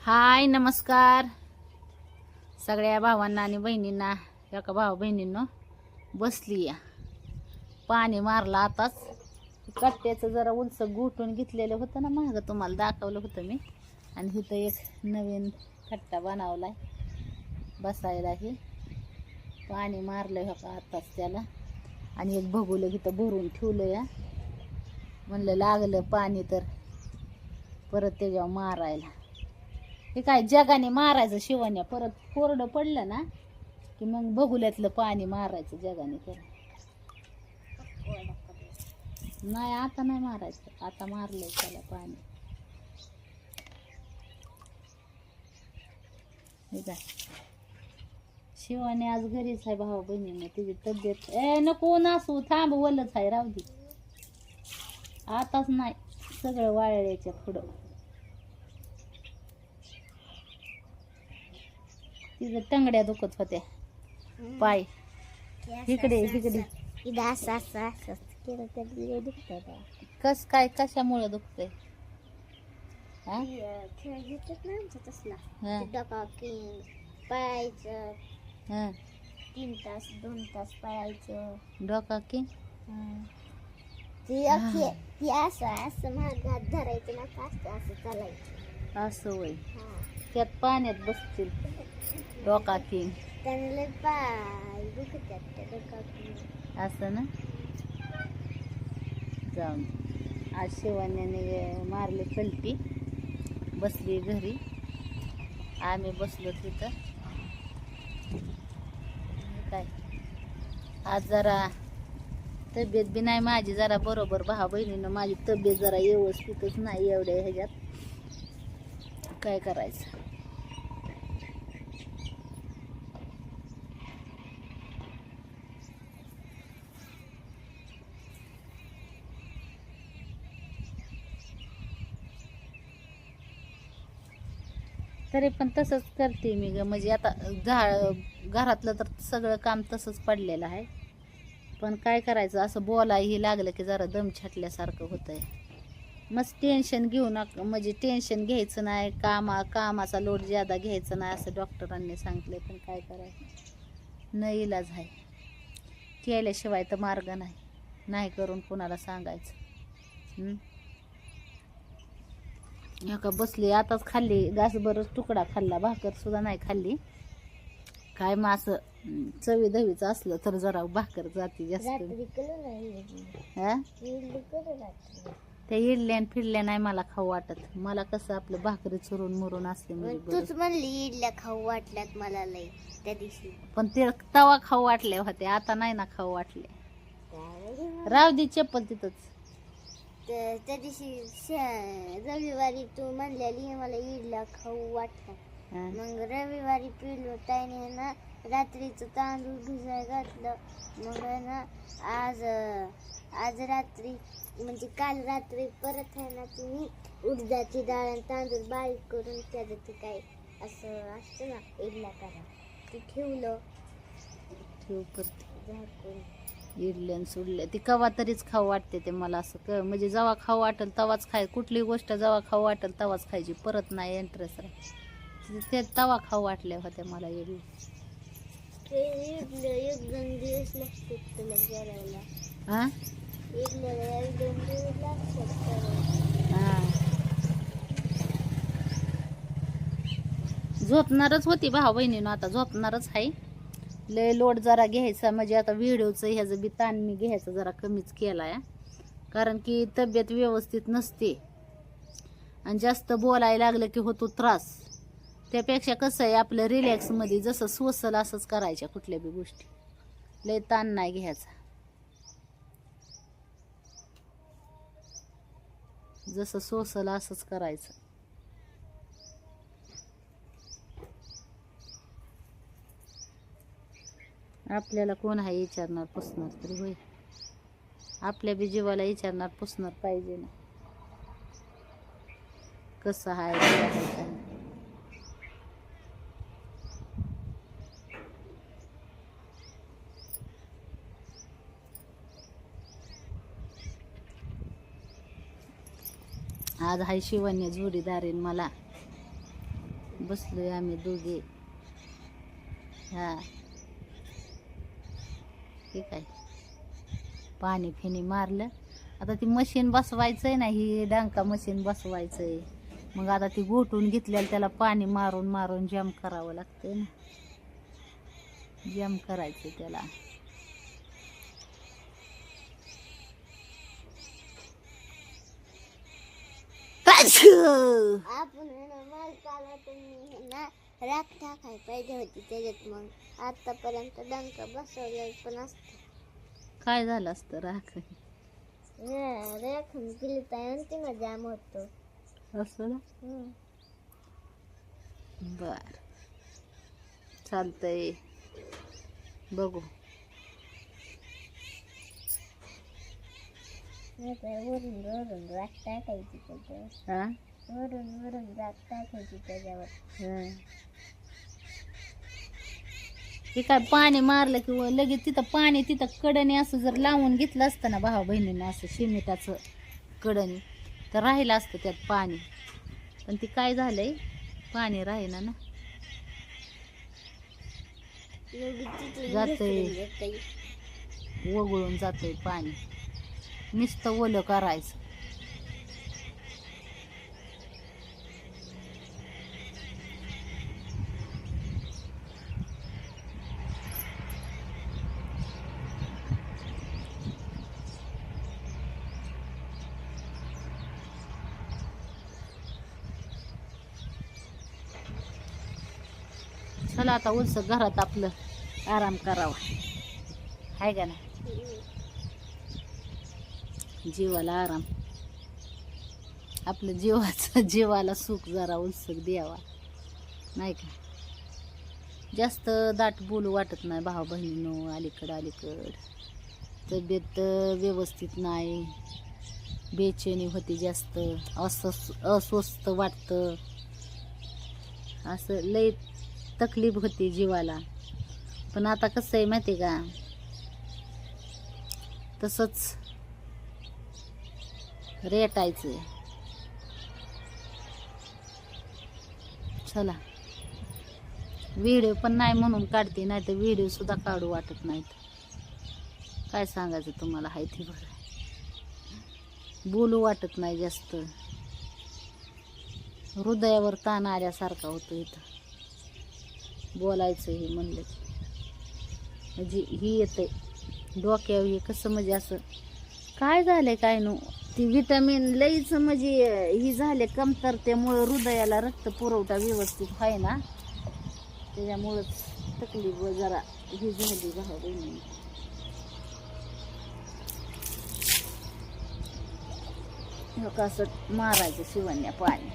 हाय नमस्कार सगळ्या भावांना आणि बहिणींना. एका भाऊ बहिणींनो बसली या पाणी मारलं आताच. कट्ट्याचं जरा उंच गुटून घेतलेलं होतं ना, मागं तुम्हाला दाखवलं होतं मी. आणि इथं एक नवीन कट्टा बनवलाय बसायला. ही पाणी मारलं हो का आताच त्याला. आणि एक बघूलं इथं भरून ठेवलं या. म्हणलं लागलं पाणी तर परत त्याच्यावर मारायला. हे काय जगाने मारायचं शिवण्या, परत कोरडं पडलं ना की मग बघुल्यातलं पाणी मारायचं जगाने. तर नाही आता नाही मारायचं, आता मारलंय त्याला पाणी. हे काय शिवाने आज घरीच आहे भाऊ बहिणीने. तुझी तब्येत नको नासू, थांब वलच आहे, राहू दे. आताच नाही, सगळं वाळल्याच्या पुढं. तिथं टंगड्या दुखत होत्या, पाय इकडे इकडे. कस काय कशामुळे दुखतंय? पळायचं 3 तास 2 तास पळायचं. डोका की ती असं असं महागात धरायचं ना, असं चालायचं. असं वय त्यात पाण्यात बसतील डोका किंग. त्यांना पाय दुखतात त्या डोका किंग असं ना. जाऊन आज शिवान्याने मारली कलटी, बसली घरी. आम्ही बसलो तिथं. काय आज जरा तब्येत बी नाही माझी जरा बरोबर. भाऊ बहिणीनं माझी तब्येत जरा व्यवस्थितच नाही एवढ्या ह्याच्यात. काय करायचं. तरी पण तसंच करते मी ग. म्हणजे आता घरातलं तर सगळं काम तसंच पडलेलं आहे. पण काय करायचं, असं बोलायही लागलं की जरा दम छाटल्यासारखं होतंय. मस्त टेन्शन घेऊ नका, म्हणजे टेन्शन घ्यायचं नाही, कामाचा लोड ज्यादा घ्यायचं नाही असं डॉक्टरांनी सांगितलं. पण काय करायचं, न इलाज आहे. केल्याशिवाय तर मार्ग नाही. नाही करून कुणाला सांगायचं. का बसली आताच, खाल्ली घासभरच तुकडा खाल्ला, भाकर सुद्धा नाही खाल्ली. काय मग असं चवी दवीचं असलं तर जरा भाकर जाती जास्त. त्या इडल्या आणि फिरल्या नाही मला खाऊ वाटत. मला कसं आपलं भाकरी चुरून मुरून असले म्हणजे. तूच म्हणली इडल्या खाऊ वाटल्यात मला लई त्या दिवशी. पण ते तवा खाऊ वाटले होते, आता नाही ना खाऊ वाटले. राव दे चप्पल तिथंच. त्या दिवशी रविवारी तू म्हणलेली मला इडल्या खाऊ वाटल्या. मग रविवारी पिलो त्याने ना रात्रीचं तांदूळ भिजाय घातलं. मग ना आज रात्री म्हणजे काल रात्री परत आहे ना तुम्ही उडदाची डाळ आणि तांदूळ बारीक करून त्याचं ते काय असं असतं ना इडल्या करा, ते ठेवलं. ठेव परत झाकून. इडल्या सोडल्या ती कवा तरीच खाऊ वाटते ते मला. असं म्हणजे जेव्हा खाऊ वाटेल तेव्हाच खाय. कुठली गोष्ट जेव्हा खाऊ वाटेल तेव्हाच खायची, परत नाही इंटरेस्ट राहत. ते तवा खाऊ वाटल्या होत्या मला इडली. एक 2 दिवस लागते तुला करायला. हा इडल्याला 1-2 दिवस लागतात. झोपणारच होती भाऊ बहिणीनं, आता झोपणारच आहे. लय लोड जरा घ्यायचा, म्हणजे आता व्हिडिओचं ह्याचं बी ताण मी घ्यायचा जरा कमीच केला आहे. कारण की तब्येत व्यवस्थित नसते आणि जास्त बोलायला लागलं की होतो त्रास. त्यापेक्षा कसं आहे, आपलं रिलॅक्समध्ये जसं सोसल असंच करायच्या कुठल्या बी गोष्टी. लय ताण नाही घ्यायचा, जसं सोसल असंच करायचं. आपल्याला कोण आहे विचारणार पुसणार तरी होय. आपल्या बी जीवाला विचारणार पुसणार पाहिजे ना, कसं आहे काय. आज हाय शिवण्या जोडीदारीन मला. बसलोय आम्ही दोघे. हा ठीक आहे. पाणी फिनी मारलं. आता ती मशीन बसवायचंय ना, ही डांका मशीन बसवायचंय. मग आता ती गोठून घेतल्याला त्याला पाणी मारून मारून जाम करावं लागतंय ना. जाम करायचं त्याला. आपण माल चालला तुम्ही ना राख टाकाय पाहिजे होती त्याच्यात. मग आतापर्यंत डंका बसवलेलं पण असतं. काय झालं असतं राख राखून गेली तर अंतिम जाम होतो असं ना. बर चालतंय, बघू. वरून वरून राख टाकायची त्याच्यावर. हा वरून वरून राख टाकायची त्याच्यावर. हे काय पाणी मारलं किंवा लगेच तिथं पाणी तिथं कडणी असं जर लावून घेतलं असतं ना भावा बहिणीनं, असं शिमिटाचं कडणी, तर राहिलं असतं त्यात पाणी. पण ती काय झालंय, पाणी राहिना ना. जातंय वगळून जातंय पाणी. नुसतं ओलं करायचं. चला आता उलस घरात आपलं आराम करावा, हाय का ना. जीवाला आराम, आपलं जीवाला सुख जरा उलसक द्यावा, नाही का. जास्त दाट बोलू वाटत नाही भावा बहिणीनो. अलीकड तब्येत व्यवस्थित नाही, बेचैनी होती जास्त, अस्वस्थ वाटतं, असं लय तकलीफ होती जीवाला. पण आता कसं आहे माहिती का, तसंच रेटायचं. चला, व्हिडिओ पण नाही म्हणून काढते, नाही तर व्हिडिओ सुद्धा काढू वाटत नाहीत. काय सांगायचं तुम्हाला, हाय ते बघा. बोलू वाटत नाही जास्त, हृदयावर ताण आल्यासारखा होतो इथं बोलायचं हे म्हणलं. म्हणजे ही येते डोक्यावर, हे कसं म्हणजे असं काय झालंय काय नो, ती विटामिन लईच म्हणजे ही झाले कमतरतेमुळं हृदयाला रक्त पुरवठा व्यवस्थित आहे ना, त्याच्यामुळंच तकलीफ जरा ही झाली भावा बहिणी. कसं मारायचं शिवण्या पाणी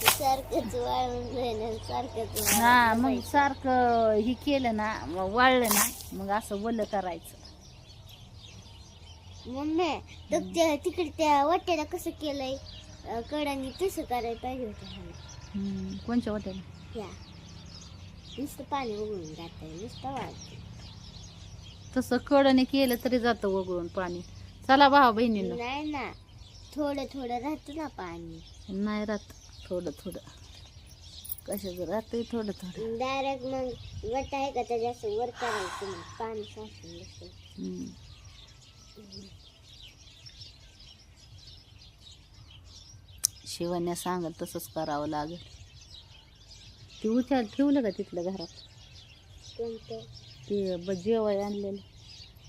सारखंच वाळून जाईन सारखंच. हा, मग सारखं ही केलं ना, वाळलं ना, मग असं वलं करायचं. मम्मी तर तिकडे त्या वाट्याला कसं केलंय कडांनी, तसं करायला पाहिजे होतं. कोणच्या वाट्याला? या नुसतं पाणी उघडून जात आहे, नुसतं वाळत. तसं कडने केलं तरी जातं वगळून पाणी. चला भावा बहिणींनो. नाही ना, थोडं थोडं राहतं ना पाणी. नाही राहत, थोडं थोडं कशाचं राहतंय, थोडं थोडं. डायरेक्ट मग वट आहे का त्याच्या असं वर करायचं, मग पाणी साचून बसेल. शिवण्या सांगल तसंच करावं लागेल. ती उचल ठेवलं का तिथलं घरात? कोणतं? ते जेवाय आणलेलं.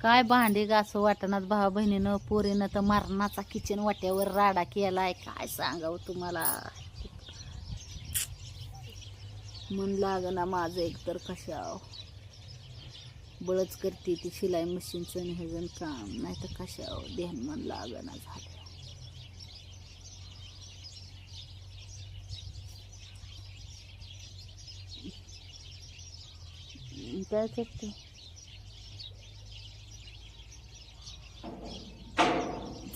काय भांडे घासं वाटणात भावा बहिणीनं. पोरीनं तर मरणाचा किचन वाट्यावर राडा केलाय, काय सांगावं तुम्हाला. मन लागना माझं एकतर कशाव. बळच करते ती शिलाई मशीनचं आणि हे काम, नाही तर कशाव ध्यान मन लागना झालं. काय करते.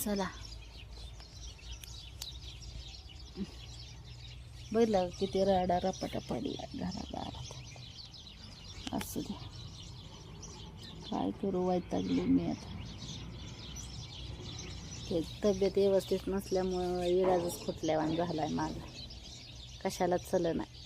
चला, बघितलं किती राडा रपाटा पडला घरादारात. असू द्या, काय करू, वैतागलो मी आता. ते तब्येत व्यवस्थित नसल्यामुळं इलाजच फुटल्यावान झालाय माझा. कशाला चल नाही.